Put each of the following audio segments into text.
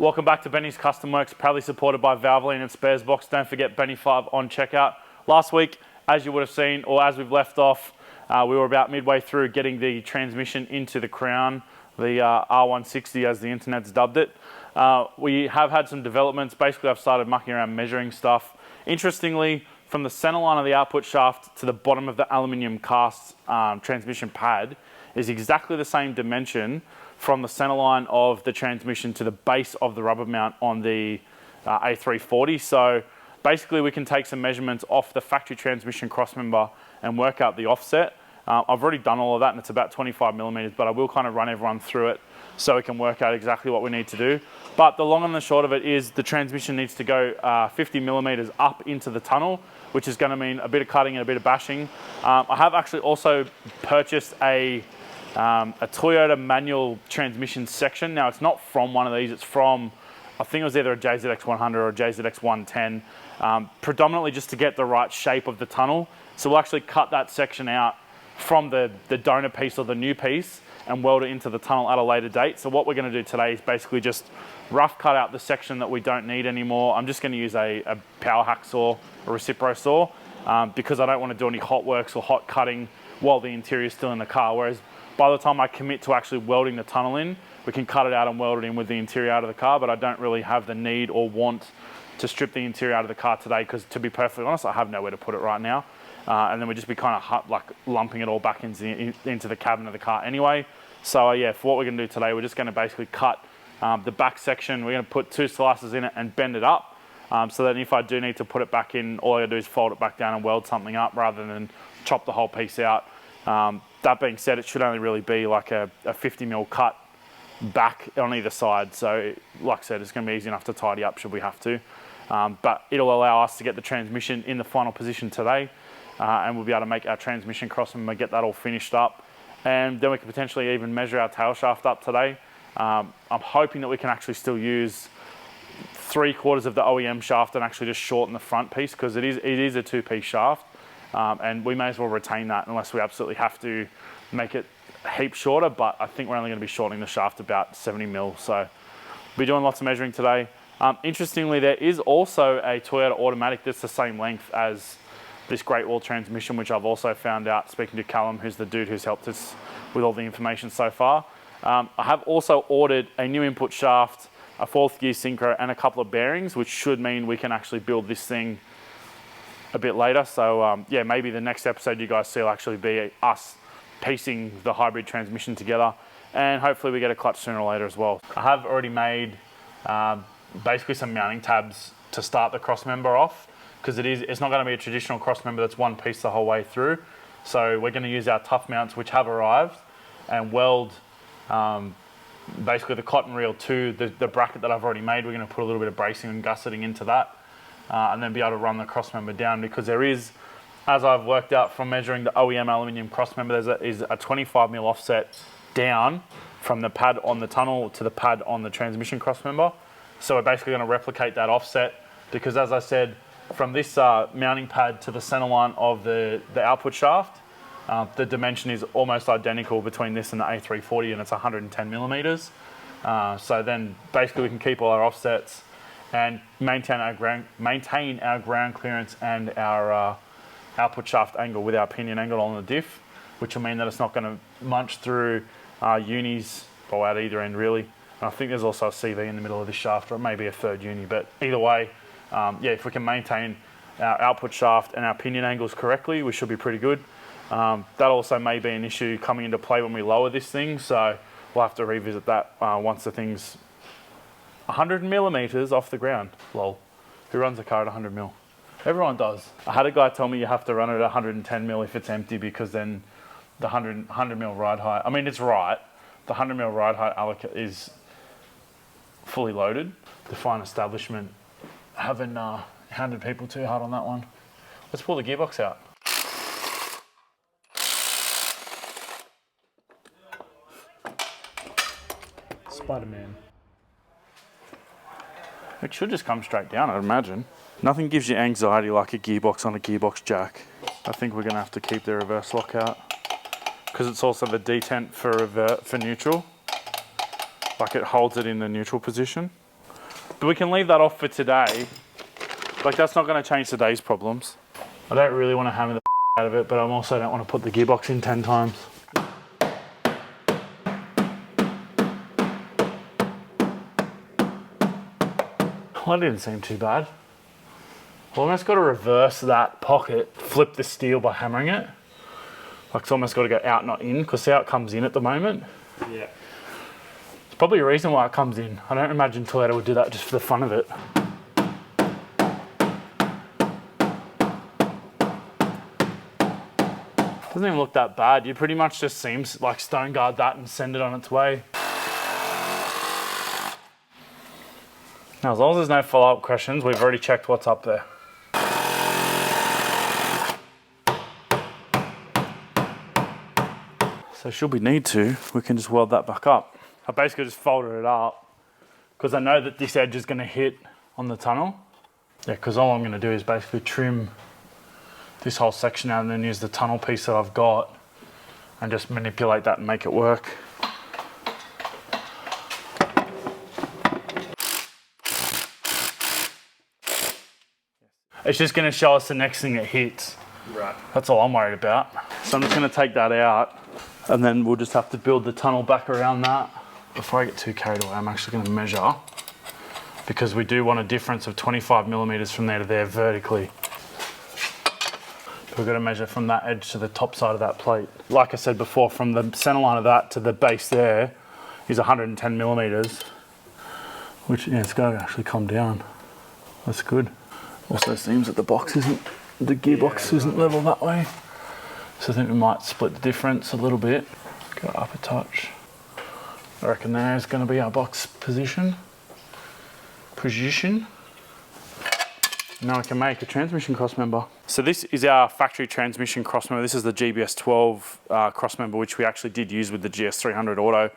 Welcome back to Benny's Custom Works, proudly supported by Valvoline and Sparesbox. Don't forget Benny 5 on checkout. Last week, as you would have seen, or as we've left off, we were about midway through getting the transmission into the crown, the R160 as the internet's dubbed it. We have had some developments. Basically, I've started mucking around measuring stuff. Interestingly, from the center line of the output shaft to the bottom of the aluminium cast transmission pad is exactly the same dimension from the center line of the transmission to the base of the rubber mount on the A340. So basically we can take some measurements off the factory transmission crossmember and work out the offset. I've already done all of that and it's about 25 millimeters, but I will kind of run everyone through it so we can work out exactly what we need to do. But the long and the short of it is the transmission needs to go 50 millimeters up into the tunnel, which is going to mean a bit of cutting and a bit of bashing. I have actually also purchased a Toyota manual transmission section. Now it's not from one of these, it's from, I think it was either a JZX 100 or a JZX 110, predominantly just to get the right shape of the tunnel. So we'll actually cut that section out from the donor piece or the new piece and weld it into the tunnel at a later date. So what we're going to do today is basically just rough cut out the section that we don't need anymore. I'm just going to use a power hacksaw, a Recipro saw, because I don't want to do any hot works or hot cutting while the interior is still in the car. Whereas by the time I commit to actually welding the tunnel in, we can cut it out and weld it in with the interior out of the car, but I don't really have the need or want to strip the interior out of the car today because, to be perfectly honest, I have nowhere to put it right now. And then we'd just be kind of like lumping it all back into the cabin of the car anyway. So yeah, for what we're going to do today, we're just going to basically cut the back section. We're going to put 2 slices in it and bend it up so that if I do need to put it back in, all I got to do is fold it back down and weld something up rather than chop the whole piece out. That being said, it should only really be like a 50 mil cut back on either side. So like I said, it's going to be easy enough to tidy up should we have to. But it'll allow us to get the transmission in the final position today. And we'll be able to make our transmission crossmember, get that all finished up. And then we can potentially even measure our tail shaft up today. I'm hoping that we can actually still use 3/4 of the OEM shaft and actually just shorten the front piece because it is a 2-piece shaft. And we may as well retain that unless we absolutely have to make it a heap shorter, but I think we're only going to be shortening the shaft about 70 mil. So we'll be doing lots of measuring today. Interestingly, there is also a Toyota automatic that's the same length as this Great Wall transmission, which I've also found out speaking to Callum, who's the dude who's helped us with all the information so far. I have also ordered a new input shaft, a 4th gear synchro, and a couple of bearings, which should mean we can actually build this thing a bit later. So yeah, maybe the next episode you guys see will actually be us piecing the hybrid transmission together, and hopefully we get a clutch sooner or later as well. I have already made basically some mounting tabs to start the crossmember off, because it's not going to be a traditional crossmember that's one piece the whole way through. So we're going to use our tough mounts, which have arrived, and weld basically the cotton reel to the bracket that I've already made. We're going to put a little bit of bracing and gusseting into that. And then be able to run the crossmember down, because there is, as I've worked out from measuring the OEM aluminium crossmember, there is a 25 mil offset down from the pad on the tunnel to the pad on the transmission crossmember. So we're basically going to replicate that offset, because as I said, from this mounting pad to the center line of the output shaft, the dimension is almost identical between this and the A340, and it's 110 millimeters. So then basically we can keep all our offsets and maintain our ground clearance and our output shaft angle with our pinion angle on the diff, which will mean that it's not going to munch through unis or at either end really. And I think there's also a CV in the middle of this shaft, or maybe a 3rd uni, but either way, yeah, if we can maintain our output shaft and our pinion angles correctly, we should be pretty good. That also may be an issue coming into play when we lower this thing, so we'll have to revisit that once the thing's 100 millimeters off the ground. Lol. Who runs a car at 100 mil? Everyone does. I had a guy tell me you have to run it at 110 mil if it's empty, because then the 100 mil ride height, I mean, it's right. The 100 mil ride height is fully loaded. The fine establishment haven't hounded people too hard on that one. Let's pull the gearbox out. Spider-Man. It should just come straight down, I'd imagine. Nothing gives you anxiety like a gearbox on a gearbox jack. I think we're going to have to keep the reverse lock out, because it's also the detent for neutral. Like, it holds it in the neutral position. But we can leave that off for today. Like, that's not going to change today's problems. I don't really want to hammer the out of it, but I also don't want to put the gearbox in 10 times. Well, that didn't seem too bad. Almost got to reverse that pocket, flip the steel by hammering it. Like, it's almost got to go out, not in, because see how it comes in at the moment? Yeah. There's probably a reason why it comes in. I don't imagine Toyota would do that just for the fun of it. Doesn't even look that bad. You pretty much just seems like stone guard that and send it on its way. Now, as long as there's no follow-up questions, we've already checked what's up there. So should we need to, we can just weld that back up. I basically just folded it up because I know that this edge is going to hit on the tunnel. Yeah, because all I'm going to do is basically trim this whole section out and then use the tunnel piece that I've got and just manipulate that and make it work. It's just going to show us the next thing it hits. Right. That's all I'm worried about. So I'm just going to take that out and then we'll just have to build the tunnel back around that. Before I get too carried away, I'm actually going to measure because we do want a difference of 25 millimeters from there to there vertically. We've got to measure from that edge to the top side of that plate. Like I said before, from the center line of that to the base there is 110 millimeters, which, yeah, it's got to actually come down. That's good. Also seems that the gearbox isn't level that way. So I think we might split the difference a little bit. Go up a touch. I reckon there's going to be our box position. Now we can make a transmission crossmember. So this is our factory transmission crossmember. This is the GBS 12 crossmember, which we actually did use with the GS 300 Auto.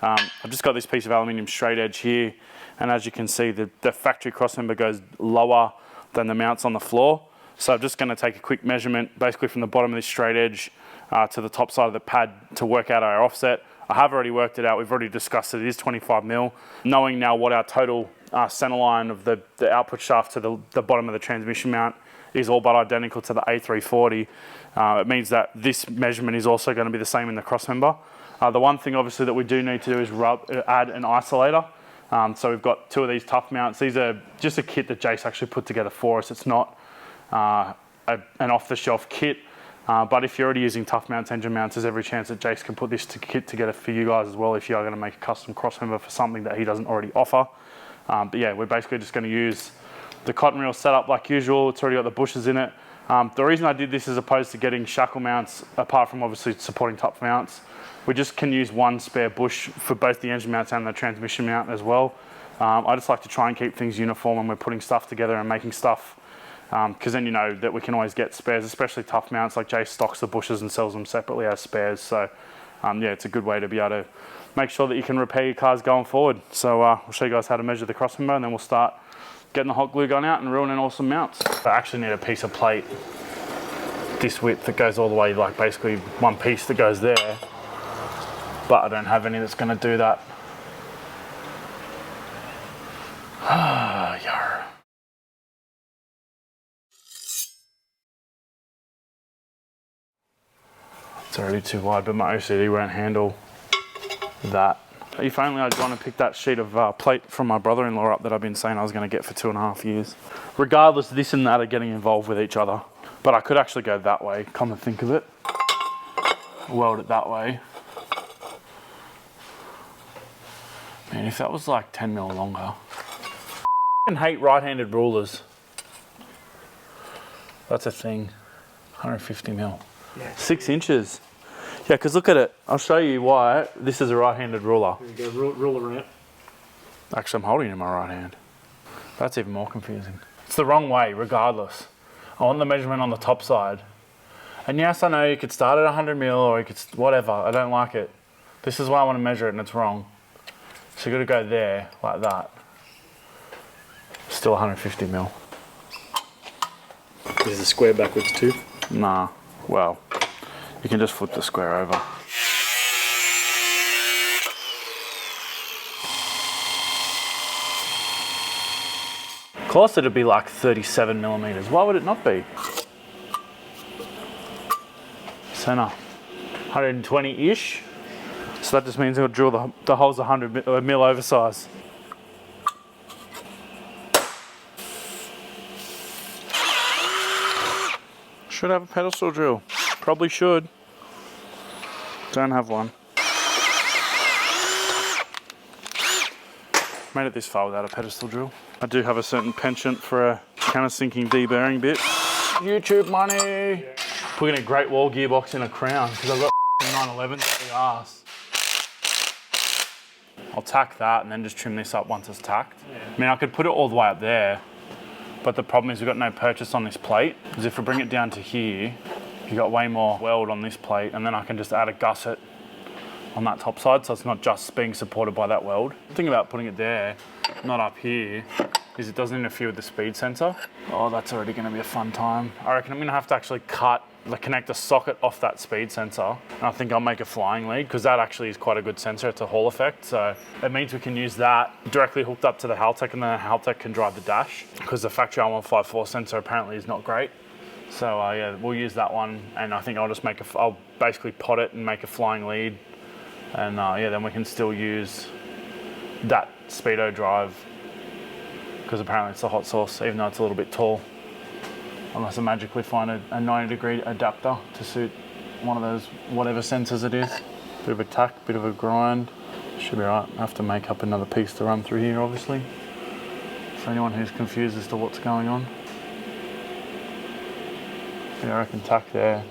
I've just got this piece of aluminium straight edge here, and as you can see, the factory crossmember goes lower than the mounts on the floor. So I'm just going to take a quick measurement, basically from the bottom of this straight edge to the top side of the pad to work out our offset. I have already worked it out. We've already discussed it. It is 25 mil. Knowing now what our total center line of the output shaft to the bottom of the transmission mount is all but identical to the A340. It means that this measurement is also going to be the same in the crossmember. The one thing obviously that we do need to do is add an isolator. So we've got two of these tough mounts. These are just a kit that Jace actually put together for us. It's not an off-the-shelf kit. But if you're already using tough mounts, engine mounts, there's every chance that Jace can put this kit together for you guys as well if you are going to make a custom crossmember for something that he doesn't already offer. But yeah, we're basically just going to use the cotton reel setup like usual. It's already got the bushes in it. The reason I did this as opposed to getting shackle mounts, apart from obviously supporting tough mounts, we just can use one spare bush for both the engine mounts and the transmission mount as well. I just like to try and keep things uniform when we're putting stuff together and making stuff, because then you know that we can always get spares, especially tough mounts. Like Jay stocks the bushes and sells them separately as spares. So yeah, it's a good way to be able to make sure that you can repair your cars going forward. So I'll show you guys how to measure the crossmember, and then we'll start getting the hot glue gun out and ruining all some mounts. I actually need a piece of plate this width that goes all the way, like basically one piece that goes there, but I don't have any that's going to do that. Yar. It's already too wide, but my OCD won't handle that. If only I'd gone and picked that sheet of plate from my brother-in-law up that I've been saying I was going to get for 2.5 years. Regardless, this and that are getting involved with each other. But I could actually go that way, come and think of it. Weld it that way. Man, if that was like 10 mil longer. I hate right-handed rulers. That's a thing. 150 mil. Yeah. 6 inches. Yeah, because look at it. I'll show you why this is a right-handed ruler. There you go, ruler in it. Actually, I'm holding it in my right hand. That's even more confusing. It's the wrong way, regardless. I want the measurement on the top side. And yes, I know you could start at 100 mil or you could, whatever. I don't like it. This is why I want to measure it and it's wrong. So you've got to go there, like that. Still 150 mil. Is the square backwards too? Nah, well, you can just flip the square over. course it'd be like 37 millimeters. Why would it not be? Center, 120-ish. So that just means it'll drill the holes 100 mil oversize. Should have a pedestal drill. Probably should. Don't have one. Made it this far without a pedestal drill. I do have a certain penchant for a countersinking deburring bit. YouTube money! Putting a Great Wall gearbox in a Crown because I've got 911s at the arse. I'll tack that and then just trim this up once it's tacked. Yeah. I mean, I could put it all the way up there, but the problem is we've got no purchase on this plate, because if we bring it down to here, you've got way more weld on this plate, and then I can just add a gusset on that top side, so it's not just being supported by that weld. The thing about putting it there, not up here, is it doesn't interfere with the speed sensor. Oh, that's already gonna be a fun time. I reckon I'm gonna have to actually cut the connector socket off that speed sensor. And I think I'll make a flying lead, because that actually is quite a good sensor. It's a Hall effect, so it means we can use that directly hooked up to the Haltech, and then the Haltech can drive the dash, because the factory R154 sensor apparently is not great. So yeah, we'll use that one, and I think I'll just I'll basically pot it and make a flying lead, and yeah, then we can still use that speedo drive, because apparently it's the hot sauce, even though it's a little bit tall. Unless I magically find a 90-degree adapter to suit one of those whatever sensors it is. Bit of a tack, bit of a grind. Should be right. I have to make up another piece to run through here, obviously, for anyone who's confused as to what's going on. Yeah, I reckon tack there,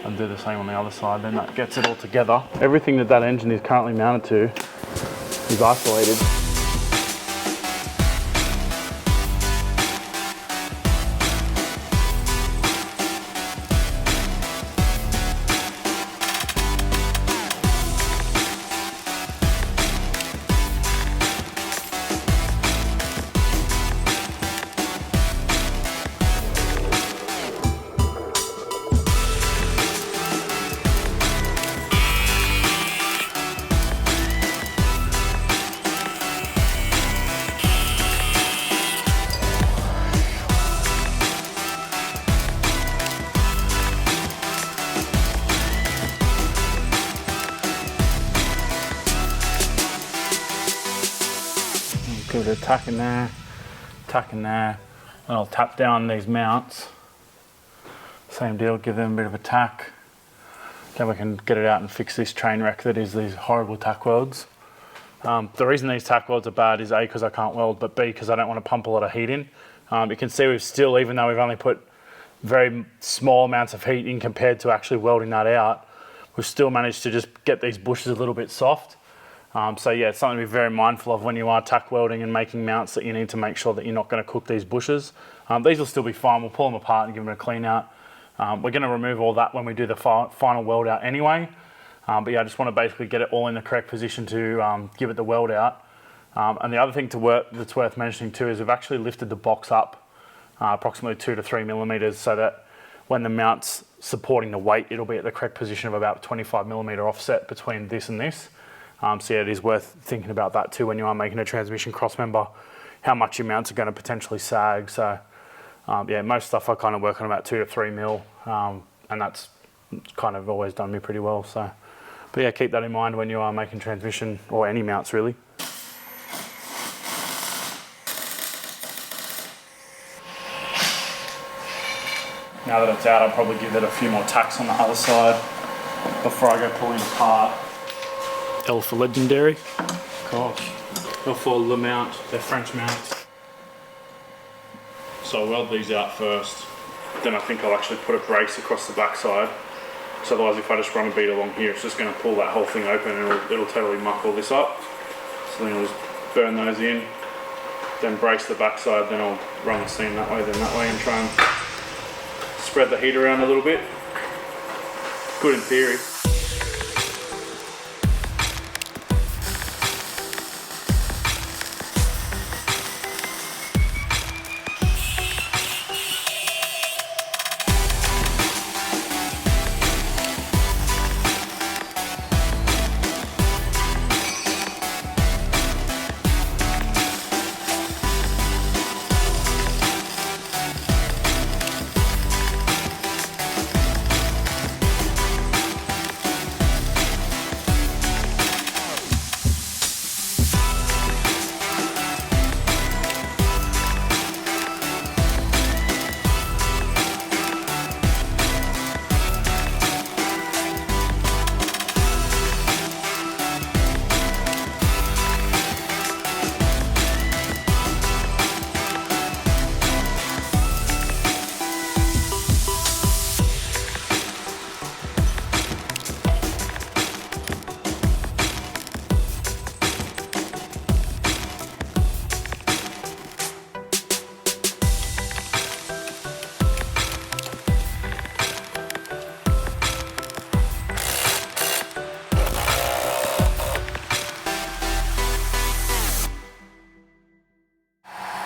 and do the same on the other side. Then that gets it all together. Everything that engine is currently mounted to is isolated. Give it a tack in there, and I'll tap down these mounts. Same deal, give them a bit of a tack. Then we can get it out and fix this train wreck that is these horrible tack welds. The reason these tack welds are bad is A, because I can't weld, but B, because I don't want to pump a lot of heat in. You can see we've still, even though we've only put very small amounts of heat in compared to actually welding that out, we've still managed to just get these bushes a little bit soft. So yeah, it's something to be very mindful of when you are tack welding and making mounts, that you need to make sure that you're not going to cook these bushes. These will still be fine. We'll pull them apart and give them a clean out. We're going to remove all that when we do the final weld out anyway. But yeah, I just want to basically get it all in the correct position to give it the weld out. And the other thing that's worth mentioning too is we've actually lifted the box up approximately 2 to 3 millimeters, so that when the mount's supporting the weight, it'll be at the correct position of about 25 millimeter offset between this and this. So yeah, it is worth thinking about that too when you are making a transmission cross member, how much your mounts are going to potentially sag. So yeah, most stuff I kind of work on about 2 to 3 mil, and that's kind of always done me pretty well. So, but yeah, keep that in mind when you are making transmission or any mounts really. Now that it's out, I'll probably give it a few more tacks on the other side before I go pulling apart. L for legendary. Gosh. L for Le Mount, they're French mounts. So I'll weld these out first. Then I think I'll actually put a brace across the back side. So otherwise if I just run a bead along here, it's just going to pull that whole thing open, and it'll totally muck all this up. So then I'll just burn those in, then brace the back side, then I'll run the seam that way, then that way, and try and spread the heat around a little bit. Good in theory.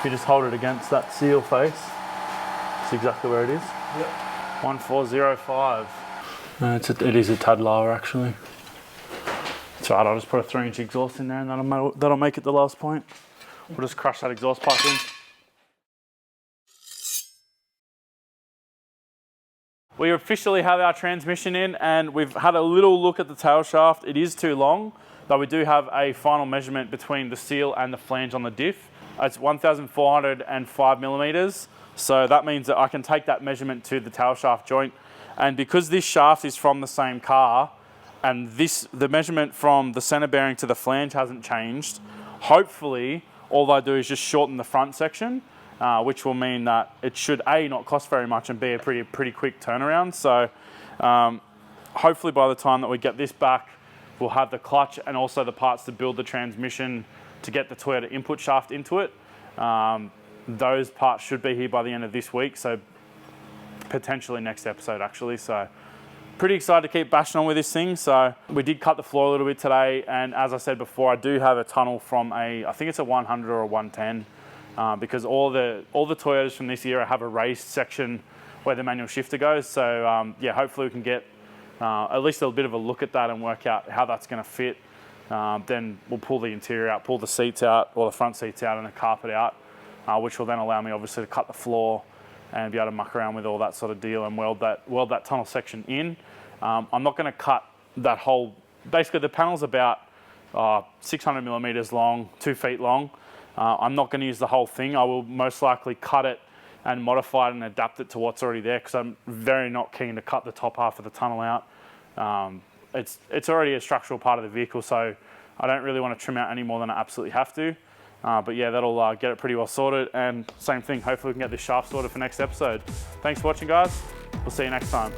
you just hold it against that seal face, it's exactly where it is. Yep. 1405. It is a tad lower actually. It's alright, I'll just put a 3-inch exhaust in there and that'll make it the last point. We'll just crush that exhaust pipe in. We officially have our transmission in and we've had a little look at the tail shaft. It is too long, though we do have a final measurement between the seal and the flange on the diff. It's 1,405 millimeters. So that means that I can take that measurement to the tail shaft joint. And because this shaft is from the same car, and the measurement from the center bearing to the flange hasn't changed, hopefully all I do is just shorten the front section, which will mean that it should A, not cost very much and be a pretty quick turnaround. So hopefully by the time that we get this back, we'll have the clutch and also the parts to build the transmission to get the Toyota input shaft into it. Those parts should be here by the end of this week, so potentially next episode actually. So pretty excited to keep bashing on with this thing. So we did cut the floor a little bit today, and as I said before, I do have a tunnel from I think it's a 100 or a 110, because all the Toyotas from this era have a raised section where the manual shifter goes. So yeah, hopefully we can get at least a bit of a look at that and work out how that's going to fit. Then we'll pull the interior out, pull the seats out, or the front seats out, and the carpet out, which will then allow me obviously to cut the floor and be able to muck around with all that sort of deal and weld that tunnel section in. I'm not going to cut that whole, basically the panel's about 600 millimeters long, 2 feet long. I'm not going to use the whole thing. I will most likely cut it and modify it and adapt it to what's already there, because I'm very not keen to cut the top half of the tunnel out. It's already a structural part of the vehicle, so I don't really want to trim out any more than I absolutely have to. But yeah, that'll get it pretty well sorted, and same thing, hopefully we can get this shaft sorted for next episode. Thanks for watching, guys. We'll see you next time.